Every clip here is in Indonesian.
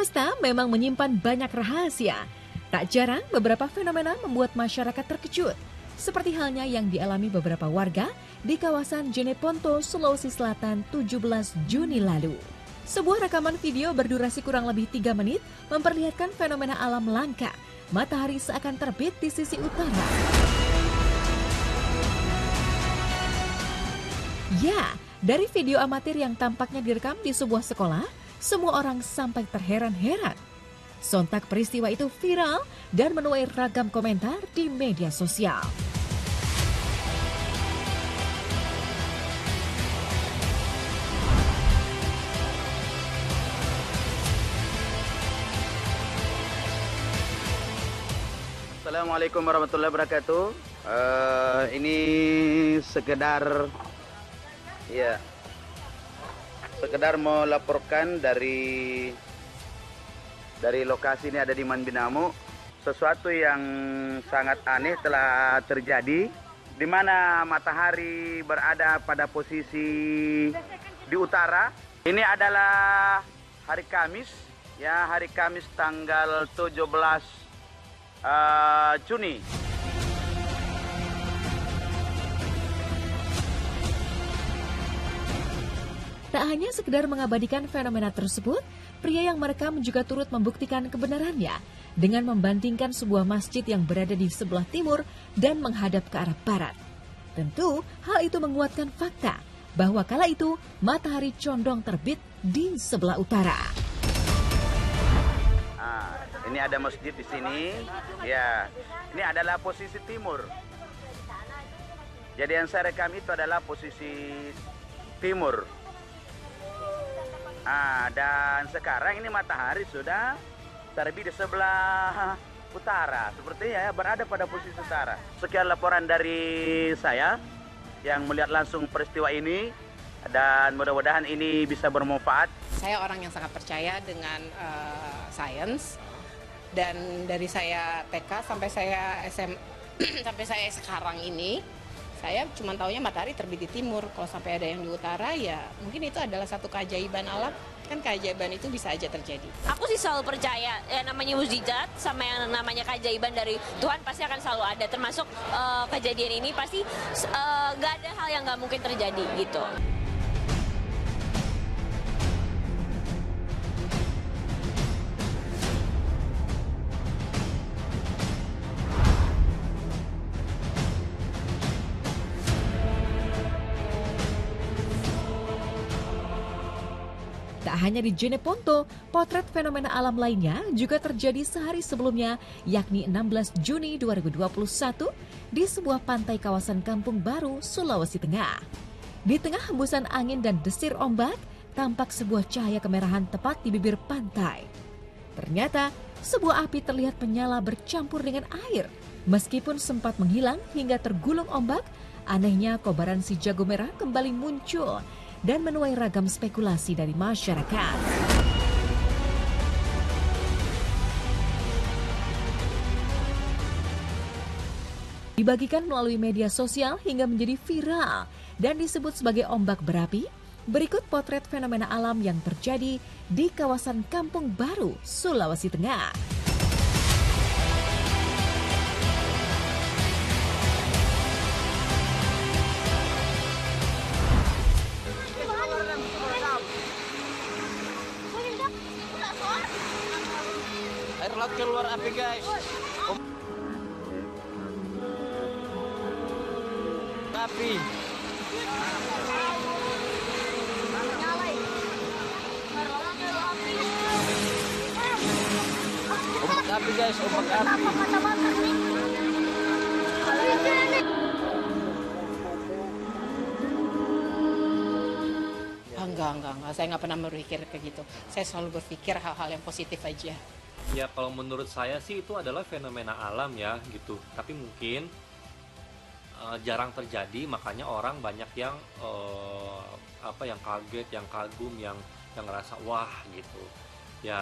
semesta memang menyimpan banyak rahasia. Tak jarang beberapa fenomena membuat masyarakat terkejut. Seperti halnya yang dialami beberapa warga di kawasan Jeneponto, Sulawesi Selatan 17 Juni lalu. Sebuah rekaman video berdurasi kurang lebih 3 menit memperlihatkan fenomena alam langka. Matahari seakan terbit di sisi utara. Ya, dari video amatir yang tampaknya direkam di sebuah sekolah, semua orang sampai terheran-heran. Sontak peristiwa itu viral dan menuai ragam komentar di media sosial. Assalamualaikum warahmatullahi wabarakatuh. Ini sekedar melaporkan dari lokasi ini ada di Manbinamu. Sesuatu yang sangat aneh telah terjadi, di mana matahari berada pada posisi di utara. Ini adalah hari Kamis, hari Kamis tanggal 17 Juni. Tak hanya sekedar mengabadikan fenomena tersebut, pria yang merekam juga turut membuktikan kebenarannya dengan membandingkan sebuah masjid yang berada di sebelah timur dan menghadap ke arah barat. Tentu, hal itu menguatkan fakta bahwa kala itu matahari condong terbit di sebelah utara. Ini ada masjid di sini. Ya, ini adalah posisi timur. Jadi yang saya rekam itu adalah posisi timur. Dan sekarang ini matahari sudah terbit di sebelah utara. Sepertinya ya berada pada posisi utara. Sekian laporan dari saya yang melihat langsung peristiwa ini. Dan mudah-mudahan ini bisa bermanfaat. Saya orang yang sangat percaya dengan sains. Dan dari saya TK sampai saya sampai saya sekarang ini, saya cuma taunya matahari terbit di timur. Kalau sampai ada yang di utara, ya mungkin itu adalah satu keajaiban alam. Kan keajaiban itu bisa aja terjadi. Aku sih selalu percaya yang namanya mukjizat sama yang namanya keajaiban dari Tuhan pasti akan selalu ada. Termasuk kejadian ini pasti nggak ada hal yang nggak mungkin terjadi gitu. Tak hanya di Jeneponto, potret fenomena alam lainnya juga terjadi sehari sebelumnya, yakni 16 Juni 2021 di sebuah pantai kawasan Kampung Baru, Sulawesi Tengah. Di tengah hembusan angin dan desir ombak, tampak sebuah cahaya kemerahan tepat di bibir pantai. Ternyata, sebuah api terlihat menyala bercampur dengan air. Meskipun sempat menghilang hingga tergulung ombak, anehnya kobaran si jago merah kembali muncul dan menuai ragam spekulasi dari masyarakat. Dibagikan melalui media sosial hingga menjadi viral dan disebut sebagai ombak berapi. Berikut potret fenomena alam yang terjadi di kawasan Kampung Baru, Sulawesi Tengah. Air laut keluar api, guys. Api. Ombak api, guys, ombak api. Enggak. Saya nggak pernah berpikir kayak gitu. Saya selalu berpikir hal-hal yang positif aja. Ya kalau menurut saya sih itu adalah fenomena alam ya gitu. Tapi mungkin jarang terjadi, makanya orang banyak yang yang kaget, yang kagum, yang ngerasa wah gitu. Ya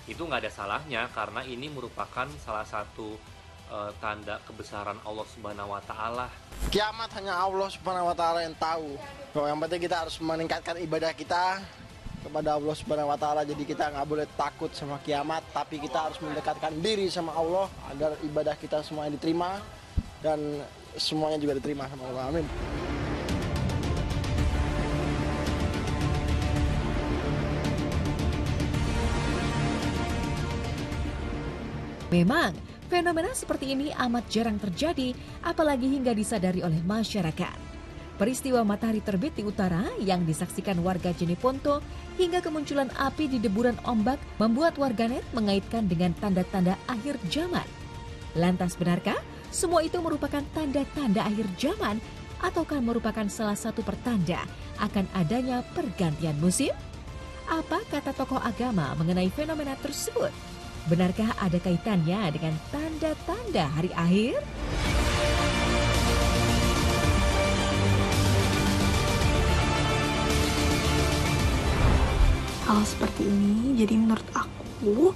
itu nggak ada salahnya karena ini merupakan salah satu tanda kebesaran Allah Subhanahu wa Ta'ala. Kiamat hanya Allah Subhanahu wa Ta'ala yang tahu. Yang penting kita harus meningkatkan ibadah kita kepada Allah Subhanahu wa Ta'ala. Jadi kita nggak boleh takut sama kiamat, tapi kita harus mendekatkan diri sama Allah agar ibadah kita semuanya diterima dan semuanya juga diterima sama Allah. Amin. Memang, fenomena seperti ini amat jarang terjadi, apalagi hingga disadari oleh masyarakat. Peristiwa matahari terbit di utara yang disaksikan warga Jeneponto hingga kemunculan api di deburan ombak membuat warganet mengaitkan dengan tanda-tanda akhir zaman. Lantas benarkah semua itu merupakan tanda-tanda akhir zaman ataukah merupakan salah satu pertanda akan adanya pergantian musim? Apa kata tokoh agama mengenai fenomena tersebut? Benarkah ada kaitannya dengan tanda-tanda hari akhir? Hal seperti ini, jadi menurut aku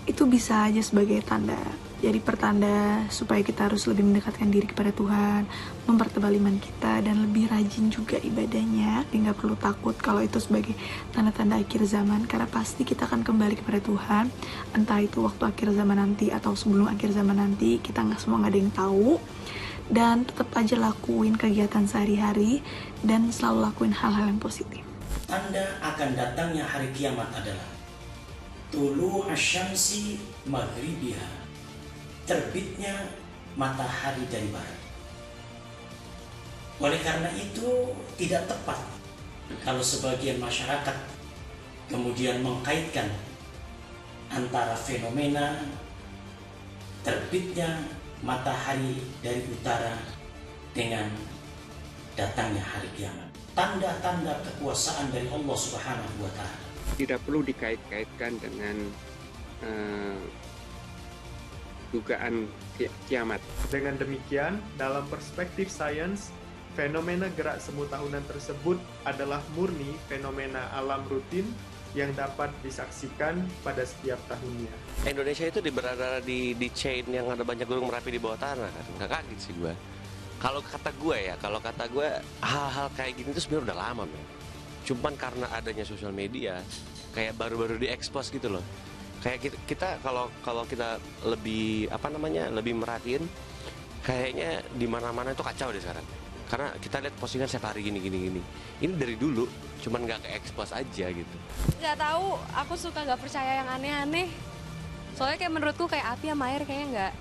itu bisa aja sebagai tanda. Jadi pertanda supaya kita harus lebih mendekatkan diri kepada Tuhan, mempertebal iman kita, dan lebih rajin juga ibadahnya. Nggak perlu takut kalau itu sebagai tanda-tanda akhir zaman, karena pasti kita akan kembali kepada Tuhan. Entah itu waktu akhir zaman nanti atau sebelum akhir zaman nanti, kita nggak ada yang tahu. Dan tetap aja lakuin kegiatan sehari-hari dan selalu lakuin hal-hal yang positif. Tanda akan datangnya hari kiamat adalah tulu asyamsi maghribiha, terbitnya matahari dari barat. Oleh karena itu tidak tepat kalau sebagian masyarakat kemudian mengkaitkan antara fenomena terbitnya matahari dari utara dengan datangnya hari kiamat. Tanda-tanda kekuasaan dari Allah Subhanahu wa Ta'ala. Tidak perlu dikait-kaitkan dengan dugaan kiamat. Dengan demikian, dalam perspektif sains, fenomena gerak semu tahunan tersebut adalah murni fenomena alam rutin yang dapat disaksikan pada setiap tahunnya. Indonesia itu berada di chain yang ada banyak gunung Merapi di bawah tanah kan. Nggak kaget sih gue. Kalau kata gue hal-hal kayak gini tuh sebenarnya udah lama, men. Cuman karena adanya sosial media, kayak baru-baru diekspos gitu loh. Kayak kita kalau kita lebih lebih merhatiin, kayaknya di mana-mana itu kacau deh sekarang. Karena kita lihat postingan setiap hari gini. Ini dari dulu, cuman nggak ke-expose aja gitu. Nggak tahu, aku suka nggak percaya yang aneh-aneh. Soalnya kayak menurutku kayak api sama air kayaknya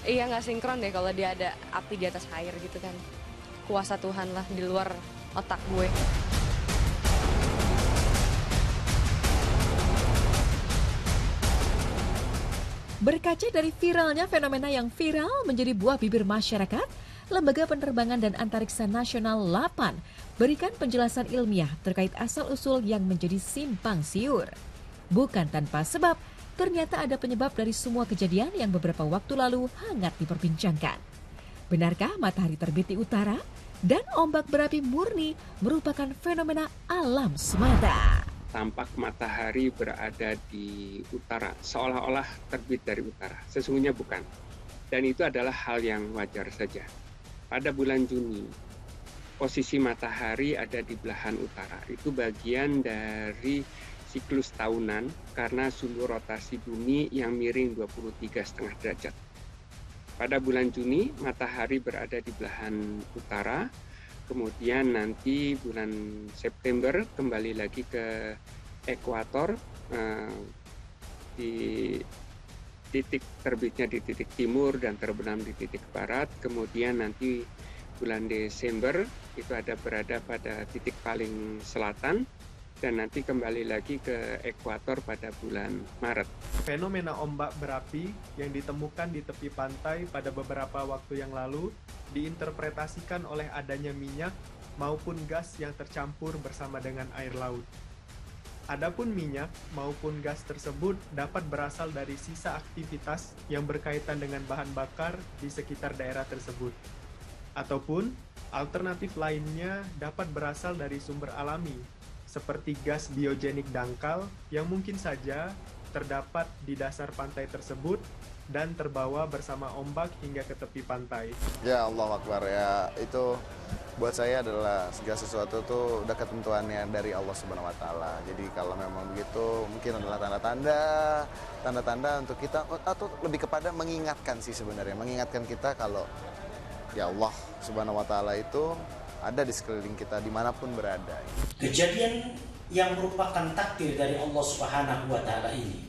nggak sinkron deh kalau dia ada api di atas air gitu kan. Kuasa Tuhan lah di luar otak gue. Berkaca dari viralnya fenomena yang viral menjadi buah bibir masyarakat, Lembaga Penerbangan dan Antariksa Nasional LAPAN berikan penjelasan ilmiah terkait asal-usul yang menjadi simpang siur. Bukan tanpa sebab, ternyata ada penyebab dari semua kejadian yang beberapa waktu lalu hangat diperbincangkan. Benarkah matahari terbit di utara dan ombak berapi murni merupakan fenomena alam semata? Tampak matahari berada di utara, seolah-olah terbit dari utara. Sesungguhnya bukan. Dan itu adalah hal yang wajar saja. Pada bulan Juni, posisi matahari ada di belahan utara. Itu bagian dari siklus tahunan karena sumbu rotasi bumi yang miring 23,5 derajat. Pada bulan Juni, matahari berada di belahan utara. Kemudian nanti bulan September kembali lagi ke ekuator, di titik terbitnya di titik timur dan terbenam di titik barat. Kemudian nanti bulan Desember itu berada pada titik paling selatan dan nanti kembali lagi ke ekuator pada bulan Maret. Fenomena ombak berapi yang ditemukan di tepi pantai pada beberapa waktu yang lalu diinterpretasikan oleh adanya minyak maupun gas yang tercampur bersama dengan air laut. Adapun minyak maupun gas tersebut dapat berasal dari sisa aktivitas yang berkaitan dengan bahan bakar di sekitar daerah tersebut. Ataupun alternatif lainnya dapat berasal dari sumber alami, seperti gas biogenik dangkal yang mungkin saja terdapat di dasar pantai tersebut dan terbawa bersama ombak hingga ke tepi pantai. Ya Allah Akbar, ya itu buat saya adalah segala sesuatu tuh udah ketentuannya dari Allah Subhanahu wa taala. Jadi kalau memang begitu mungkin adalah tanda-tanda untuk kita, atau lebih kepada mengingatkan sih sebenarnya, mengingatkan kita kalau ya Allah Subhanahu wa taala itu ada di sekeliling kita dimanapun berada. Kejadian yang merupakan takdir dari Allah Subhanahu wa taala ini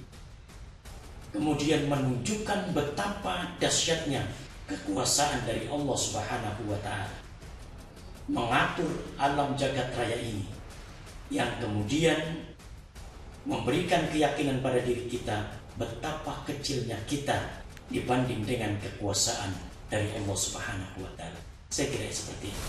kemudian menunjukkan betapa dahsyatnya kekuasaan dari Allah Subhanahu wa taala mengatur alam jagat raya ini, yang kemudian memberikan keyakinan pada diri kita betapa kecilnya kita dibanding dengan kekuasaan dari Allah Subhanahu wa taala. Saya kira seperti itu.